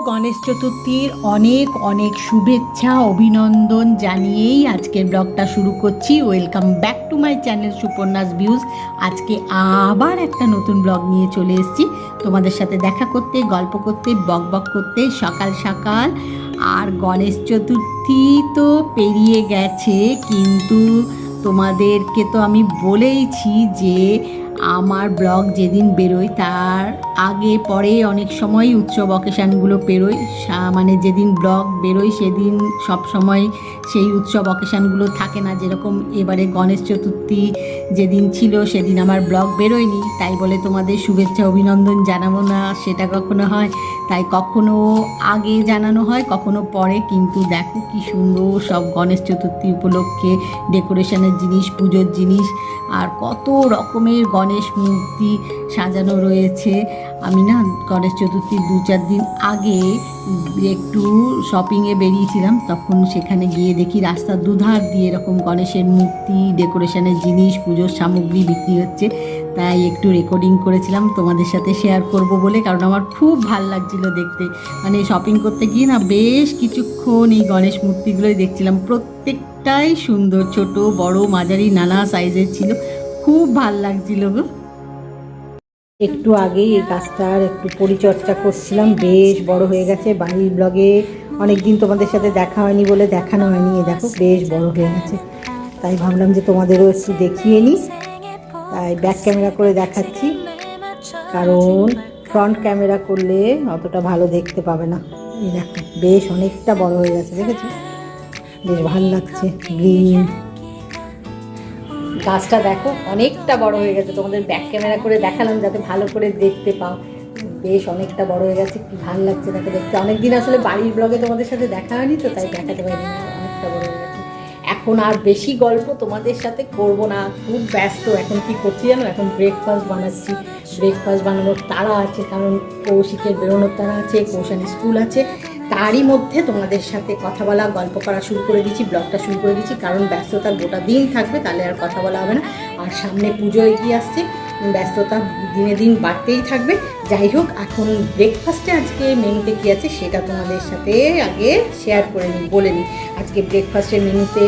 গণেশ চতুর্থীর অনেক অনেক শুভেচ্ছা অভিনন্দন জানিয়েই আজকের ব্লগটা শুরু করছি। Welcome back to my channel Suparna's views. আজকে আবার একটা নতুন ব্লগ নিয়ে চলে এসেছি তোমাদের সাথে দেখা করতে, গল্প করতে, বক করতে সকাল সকাল। আর গণেশ চতুর্থী তো পেরিয়ে গেছে, কিন্তু তোমাদেরকে তো আমি বলেইছি যে আমার ব্লগ যেদিন বেরোয় তার আগে পরে অনেক সময় উৎসব অকেশানগুলো বেরোয়, মানে যেদিন ব্লগ বেরোয় সেদিন সব সময় সেই উৎসব অকেশানগুলো থাকে না। যেরকম এবারে গণেশ চতুর্থী যেদিন ছিল সেদিন আমার ব্লগ বেরোয়নি, তাই বলে তোমাদের শুভেচ্ছা অভিনন্দন জানাবো না সেটা কখনো হয়। তাই কখনো আগে জানানো হয়, কখনো পরে। কিন্তু দেখো কি সুন্দর সব গণেশ চতুর্থী উপলক্ষে ডেকোরেশনের জিনিস, পুজোর জিনিস, আর কত রকমের গণেশ মূর্তি সাজানো রয়েছে। আমি না গণেশ চতুর্থীর 2-4 দিন আগে একটু শপিংয়ে বেরিয়েছিলাম, তখন সেখানে গিয়ে দেখি রাস্তার দুধার দিয়ে এরকম গণেশের মূর্তি, ডেকোরেশনের জিনিস, পুজোর সামগ্রী বিক্রি হচ্ছে। তাই একটু রেকর্ডিং করেছিলাম তোমাদের সাথে শেয়ার করব বলে, কারণ আমার খুব ভাল লাগছিল দেখতে। মানে শপিং করতে গিয়ে না বেশ কিছুক্ষণ এই গণেশ মূর্তিগুলোই দেখছিলাম। প্রত্যেকটাই সুন্দর, ছোট বড় মাঝারি নানা সাইজের ছিল, খুব ভাল লাগছিল গো। একটু আগেই এই গাছটার একটু পরিচর্যা করছিলাম, বেশ বড় হয়ে গেছে। বাড়ির ব্লগে অনেক দিন তোমাদের সাথে দেখা হয়নি বলে দেখানো হয়নি, এ দেখো বেশ বড় হয়ে গেছে। তাই ভাবলাম যে তোমাদেরও একটু দেখিয়ে নিই, তাই ব্যাক ক্যামেরা করে দেখাচ্ছি, কারণ ফ্রন্ট ক্যামেরা করলে অতটা ভালো দেখতে পাবে না। এই দেখো বেশ অনেকটা বড় হয়ে গেছে, দেখেছো? বেশ ভালো লাগছে। গ্রিন গাছটা দেখো অনেকটা বড় হয়ে গেছে, তোমাদের ব্যাক ক্যামেরা করে দেখালাম যাতে ভালো করে দেখতে পাও। বেশ অনেকটা বড় হয়ে গেছে, কি ভালো লাগছে দেখো দেখতে। অনেকদিন আসলে বাড়ির ব্লগে তোমাদের সাথে দেখা হয়নি তো, তাই দেখাতে পারিনি। অনেকটা বড় হয়ে গেছে। এখন আর বেশি গল্প তোমাদের সাথে করব না, খুব ব্যস্ত। এখন কি করছি জানো? এখন ব্রেকফাস্ট বানাচ্ছি। ব্রেকফাস্ট বানানোর তাড়া আছে, কারণ কৌশিকের বেরোনোর তাড়া আছে, কৌশানের স্কুল আছে। তারই মধ্যে তোমাদের সাথে কথা বলা, গল্প করা শুরু করে দিচ্ছি, ব্লগটা শুরু করে দিচ্ছি, কারণ ব্যস্ততা গোটা দিন থাকবে, তাহলে আর কথা বলা হবে না। আর সামনে পুজো এগিয়ে আসছে, ব্যস্ততা দিনে দিন বাড়তেই থাকবে। যাই হোক, এখন ব্রেকফাস্টে আজকে মেনুতে কী আছে সেটা তোমাদের সাথে আগে শেয়ার করে নিই, বলে নিই। আজকে ব্রেকফাস্টের মেনুতে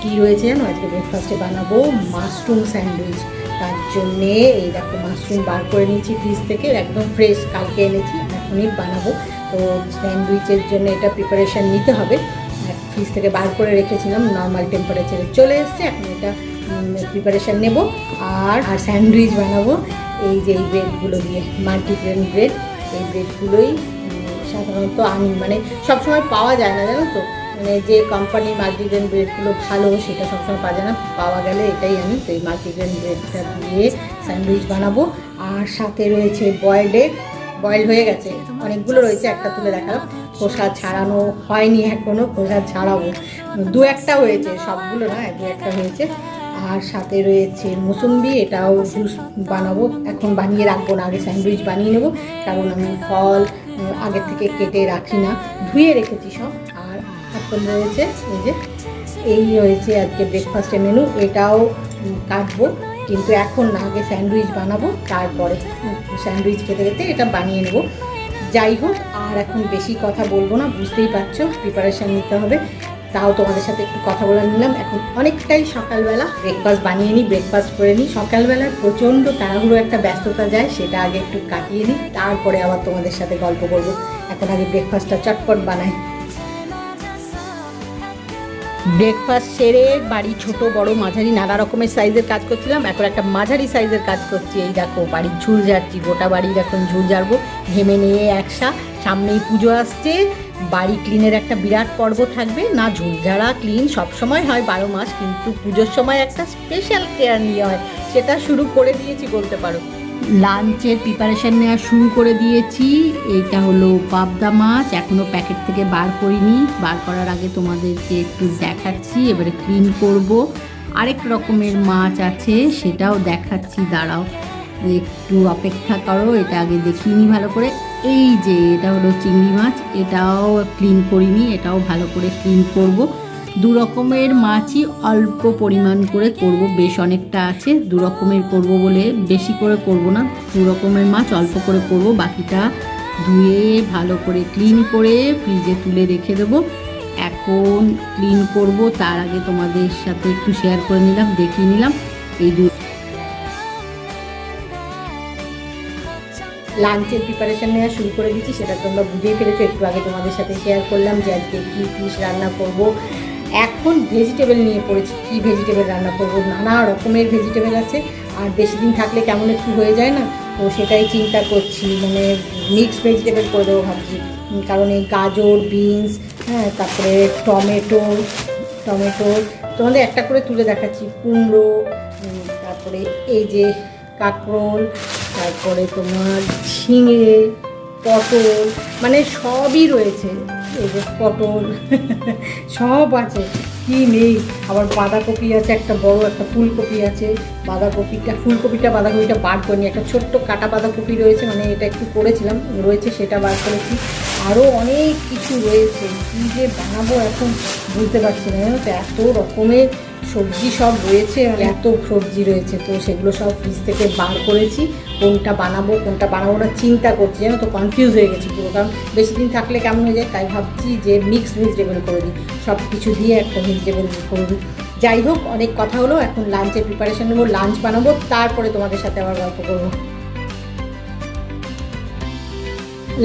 কী রয়েছে জানো? আজকে ব্রেকফাস্টে বানাবো মাশরুম স্যান্ডউইচ। তার জন্যে এই দেখো মাশরুম বার করে নিয়েছি ফ্রিজ থেকে, একদম ফ্রেশ, কালকে এনেছি, এখনই বানাবো। তো স্যান্ডউইচের জন্য এটা প্রিপারেশান নিতে হবে। ফ্রিজ থেকে বার করে রেখেছিলাম, নর্মাল টেম্পারেচারে চলে এসছে। এখন এটা প্রিপারেশান নেব আর স্যান্ডউইচ বানাবো। এই যে এই ব্রেডগুলো দিয়ে, মাল্টিগ্রেন ব্রেড, এই ব্রেডগুলোই সাধারণত আনি, মানে সবসময় পাওয়া যায় না জানো তো। মানে যে কোম্পানির মাল্টিগ্রেন ব্রেডগুলো ভালো সেটা সবসময় পাওয়া যায় না, পাওয়া গেলে এটাই আনি। তো এই মাল্টিগ্রেন ব্রেডটা দিয়ে স্যান্ডউইচ বানাবো। আর সাথে রয়েছে বয়েলড এগ, বয়েল হয়ে গেছে, অনেকগুলো রয়েছে, একটা তুলে দেখালাম। খোসা ছাড়ানো হয়নি এখনও, খোসা ছাড়াবো। 2-1টা হয়েছে, সবগুলো না, 2-1টা হয়েছে। আর সাথে রয়েছে মুসুম্বি, এটাও জুস বানাবো। এখন বানিয়ে রাখবো না, আগে স্যান্ডউইচ বানিয়ে নেবো, কারণ আমি ফল আগে থেকে কেটে রাখি না, ধুয়ে রেখেছি সব। আর এখন রয়েছে এই রয়েছে আজকে ব্রেকফাস্টের মেনু, এটাও কাটবো, কিন্তু এখন না, আগে স্যান্ডউইচ বানাবো, তারপরে স্যান্ডউইচ খেতে খেতে এটা বানিয়ে নেব। যাই হোক, আর এখন বেশি কথা বলবো না, বুঝতেই পারছো প্রিপারেশান নিতে হবে। তাও তোমাদের সাথে একটু কথা বলে নিলাম। এখন অনেকটাই সকালবেলা, ব্রেকফাস্ট বানিয়ে নিই, ব্রেকফাস্ট করে নিই। সকালবেলায় প্রচণ্ড তাড়াহুড়ো একটা ব্যস্ততা যায়, সেটা আগে একটু কাটিয়ে নিই, তারপরে আবার তোমাদের সাথে গল্প করবো। এখন আগে ব্রেকফাস্টটা চটপট বানাই। ব্রেকফাস্ট সেরে বাড়ি ছোট বড় মাঝারি নানা রকমের সাইজের কাজ করছিলাম, এখন একটা মাঝারি সাইজের কাজ করছি। এই দেখো বাড়ির ঝুল ঝাড়ছি, গোটা বাড়ির এখন ঝুল ঝাড়বো, ঘেমে নিয়ে একসা। সামনেই পুজো আসছে, বাড়ি ক্লিনের একটা বিরাট পর্ব থাকবে না। ঝুল ঝাড়া ক্লিন সবসময় হয় 12 মাস, কিন্তু পুজোর সময় একটা স্পেশাল কেয়ার নিয়ে হয়, সেটা শুরু করে দিয়েছি বলতে পারো। লাঞ্চের প্রিপারেশান নেওয়া শুরু করে দিয়েছি। এইটা হলো পাবদা মাছ, এখনও প্যাকেট থেকে বার করিনি, বার করার আগে তোমাদেরকে একটু দেখাচ্ছি। এবারে ক্লিন করব। আরেক রকমের মাছ আছে, সেটাও দেখাচ্ছি, দাঁড়াও একটু অপেক্ষা করো, এটা আগে দেখিয়ে নিই ভালো করে। এই যে এটা হলো চিংড়ি মাছ, এটাও ক্লিন করিনি, এটাও ভালো করে ক্লিন করব। 2 রকমের মাছই অল্প পরিমাণ করে করব, বেশ অনেকটা আছে, 2 রকমের করব বলে বেশি করে করব না। 2 রকমের মাছ অল্প করে করব, বাকিটা ধুয়ে ভালো করে ক্লিন করে ফ্রিজে তুলে রেখে দেবো। এখন ক্লিন করব, তার আগে তোমাদের সাথে একটু শেয়ার করে নিলাম, দেখিয়ে নিলাম এই লাঞ্চের প্রিপারেশান নেওয়া শুরু করে দিচ্ছি। সেটা তোমরা বুঝেই পেরেছো, একটু আগে তোমাদের সাথে শেয়ার করলাম যে আজকে কী ফিশ রান্না করব। এখন ভেজিটেবল নিয়ে পড়েছি, কী ভেজিটেবল রান্না করব। নানা রকমের ভেজিটেবল আছে, আর বেশি দিন থাকলে কেমন একটু হয়ে যায় না, তো সেটাই চিন্তা করছি। মানে মিক্স ভেজিটেবল করে দেবো ভাবছি, কারণ এই গাজর, বিনস, হ্যাঁ, তারপরে টমেটো তোমাদের একটা করে তুলে দেখাচ্ছি, কুমড়ো, তারপরে এই যে কাঁকরোল, তারপরে তোমার ঝিঙে, পটল, মানে সবই রয়েছে। এই যে পটল সব আছে, কি নেই। আবার বাঁধাকপি আছে, একটা বড় একটা ফুলকপি আছে। ফুলকপিটা বাঁধাকপিটা বার করিনি, একটা ছোট্ট কাটা বাঁধাকপি রয়েছে, মানে এটা একটু করেছিলাম রয়েছে, সেটা বার করেছি। আরও অনেক কিছু রয়েছে, কী যে বানাবো এখন বুঝতে পারছি না, জানো তো, এত রকমের সবজি সব রয়েছে, এত সবজি রয়েছে। তো সেগুলো সব ফ্রিজ থেকে বার করেছি, কোনটা বানাবো না চিন্তা করছি, জানো তো, কনফিউজ হয়ে গেছি পুরো। কারণ বেশি দিন থাকলে কেমন হয়ে যায়, তাই ভাবছি যে মিক্সড ভেজিটেবল করে দিই, সব কিছু দিয়ে একটা ভেজিটেবল করে দিই। যাই হোক, অনেক কথা হলো, এখন লাঞ্চের প্রিপারেশান নেবো, লাঞ্চ বানাবো, তারপরে তোমাদের সাথে আবার গল্প করবো।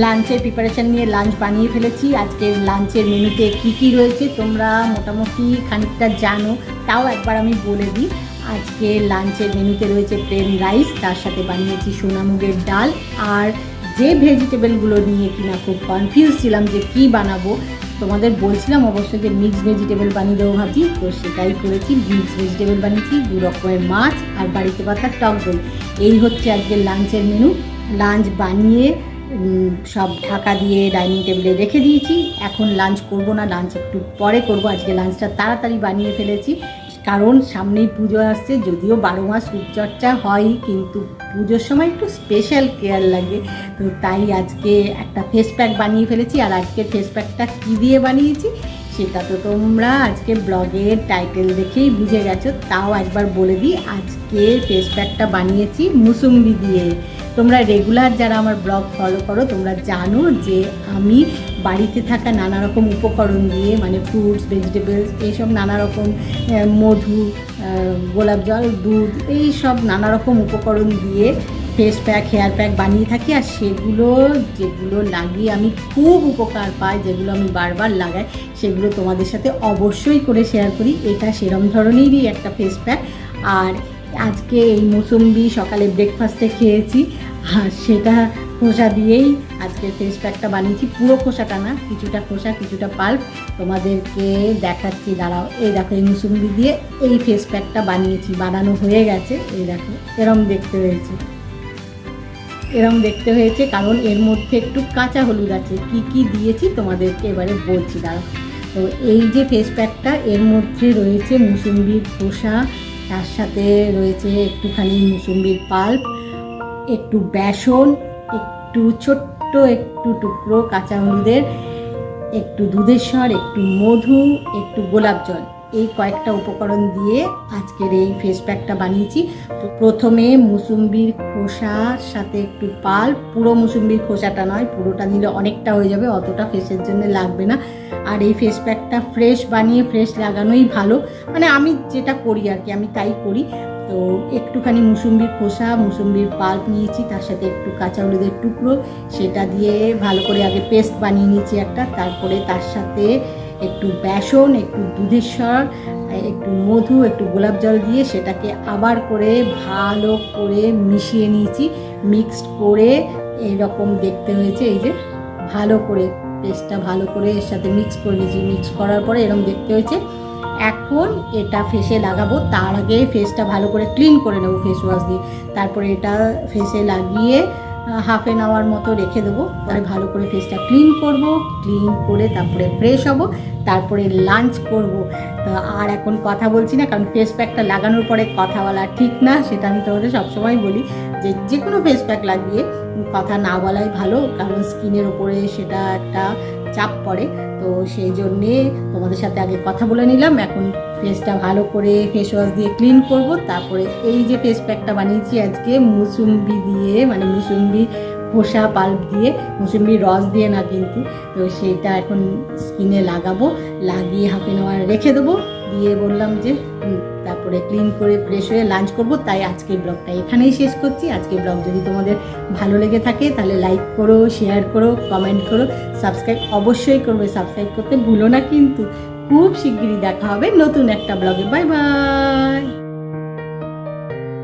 লাঞ্চের প্রিপারেশান নিয়ে লাঞ্চ বানিয়ে ফেলেছি। আজকের লাঞ্চের মেনুতে কী কী রয়েছে তোমরা মোটামুটি খানিকটা জানো, তাও একবার আমি বলে দিই। আজকে লাঞ্চের মেনুতে রয়েছে প্লেন রাইস, তার সাথে বানিয়েছি সোনা মুগের ডাল। আর যে ভেজিটেবলগুলো নিয়ে কিনা খুব কনফিউজ ছিলাম যে কী বানাবো, তোমাদের বলছিলাম অবশ্যই যে মিক্সড ভেজিটেবল বানিয়ে দেবো ভাবছি, তো সেটাই করেছি। মিক্সড ভেজিটেবল বানিয়েছি, 2 রকমের মাছ আর বাড়িতে পাতা টক দই। এই হচ্ছে আজকের লাঞ্চের মেনু। লাঞ্চ বানিয়ে সব ঢাকা দিয়ে ডাইনিং টেবিলে রেখে দিয়েছি। এখন লাঞ্চ করব না, লাঞ্চ একটু পরে করব। আজকে লাঞ্চটা তাড়াতাড়ি বানিয়ে ফেলেছি, কারণ সামনেই পুজো আসছে। যদিও 12 মাস রূপচর্চা হয়, কিন্তু পুজোর সময় একটু স্পেশাল কেয়ার লাগে, তো তাই আজকে একটা ফেস প্যাক বানিয়ে ফেলেছি। আর আজকের ফেস প্যাকটা কী দিয়ে বানিয়েছি সেটা তো তোমরা আজকে ব্লগের টাইটেল দেখেই বুঝে গেছো, তাও একবার বলে দিই। আজকে ফেস প্যাকটা বানিয়েছি মুসুম্বি দিয়ে। তোমরা রেগুলার যারা আমার ব্লগ ফলো করো, তোমরা জানো যে আমি বাড়িতে থাকা নানা রকম উপকরণ দিয়ে, মানে ফ্রুটস, ভেজিটেবলস, এইসব নানা রকম, মধু, গোলাপ জল, দুধ, এই সব নানা রকম উপকরণ দিয়ে ফেস প্যাক, হেয়ার প্যাক বানিয়ে থাকি। আর যেগুলো লাগিয়ে আমি খুব উপকার পাই, যেগুলো আমি বারবার লাগাই, সেগুলো তোমাদের সাথে অবশ্যই করে শেয়ার করি। এটা সেরম ধরনেরই একটা ফেস প্যাক। আর আজকে এই মৌসুম্বি সকালে ব্রেকফাস্টে খেয়েছি, আর সেটা খোসা দিয়েই আজকে ফেস প্যাকটা বানিয়েছি। পুরো খোসাটা না, কিছুটা খোসা কিছুটা পাল্প। তোমাদেরকে দেখাচ্ছি, দাঁড়াও। এই দেখো, এই মৌসুম্বি দিয়ে এই ফেস প্যাকটা বানিয়েছি, বানানো হয়ে গেছে। এই দেখো, এরম দেখতে হয়েছে, কারণ এর মধ্যে একটু কাঁচা হলুদ আছে। কি কি দিয়েছি তোমাদেরকে এবারে বলছি, দাঁড়াও। তো এই যে ফেস প্যাকটা, এর মধ্যে রয়েছে মুসুম্বির খোসা, তার সাথে রয়েছে একটুখানি মুসুম্বির পাল্প, একটু বেসন, একটু ছোট্ট একটু টুকরো কাঁচা হলুদের, একটু দুধের স্বর, একটু মধু, একটু গোলাপ জল। এই কয়েকটা উপকরণ দিয়ে আজকের এই ফেস প্যাকটা বানিয়েছি। তো প্রথমে মুসুম্বির খোসার সাথে একটু পাল্প, পুরো মুসুম্বির খোসাটা নয়, পুরোটা নিলে অনেকটা হয়ে যাবে, অতটা ফেসের জন্য লাগবে না। আর এই ফেস প্যাকটা ফ্রেশ বানিয়ে ফ্রেশ লাগানোই ভালো, মানে আমি যেটা করি আর কি, আমি তাই করি। তো একটুখানি মুসুম্বির খোসা, মুসুম্বির পাল্প নিয়েছি, তার সাথে একটু কাঁচা হলুদের টুকরো, সেটা দিয়ে ভালো করে আগে পেস্ট বানিয়ে নিয়েছি একটা। তারপরে তার সাথে একটু বেসন, একটু দুধের স্বর, একটু মধু, একটু গোলাপ জল দিয়ে সেটাকে আবার করে ভালো করে মিশিয়ে নিয়েছি। মিক্সড করে এরকম দেখতে হয়েছে, এই যে ভালো করে পেস্টটা ভালো করে এর সাথে মিক্স করে নিয়েছি। মিক্স করার পরে এরকম দেখতে হয়েছে। এখন এটা ফেসে লাগাবো, তার আগে ফেসটা ভালো করে ক্লিন করে নেবো ফেস ওয়াশ দিয়ে। তারপরে এটা ফেসে লাগিয়ে হাফ অ্যান আওয়ার মতো রেখে দেবো। পরে ভালো করে ফেসটা ক্লিন করব, ক্লিন করে তারপরে ফ্রেশ হব, তারপরে লাঞ্চ করব। তো আর এখন কথা বলছি না, কারণ ফেস প্যাকটা লাগানোর পরে কথা বলা ঠিক না, সেটা আমি তোমাদের সবসময় বলি যে কোনো ফেস প্যাক লাগিয়ে কথা না বলাই ভালো, কারণ স্কিনের ওপরে সেটা একটা চাপ পড়ে। তো সেই জন্যে তোমাদের সাথে আগে কথা বলে নিলাম। এখন ফেসটা ভালো করে ফেস ওয়াশ দিয়ে ক্লিন করব। তারপরে এই যে ফেস প্যাকটা বানিয়েছি আজকে মুসুম্বি দিয়ে, মানে মুসুম্বি খোসা পাল্প দিয়ে, মৌসুমির রস দিয়ে না কিন্তু। তো সেইটা এখন স্কিনে লাগাবো, লাগিয়ে হাফ অ্যান আওয়ার রেখে দেবো, দিয়ে বললাম যে তারপরে ক্লিন করে ফ্রেশ হয়ে লাঞ্চ করব। তাই আজকের ব্লগটা এখানেই শেষ করছি। আজকের ব্লগ যদি তোমাদের ভালো লেগে থাকে তাহলে লাইক করো, শেয়ার করো, কমেন্ট করো, সাবস্ক্রাইব অবশ্যই করবে, সাবস্ক্রাইব করতে ভুলো না কিন্তু। খুব শিগগিরই দেখা হবে নতুন একটা ব্লগে। Bye bye.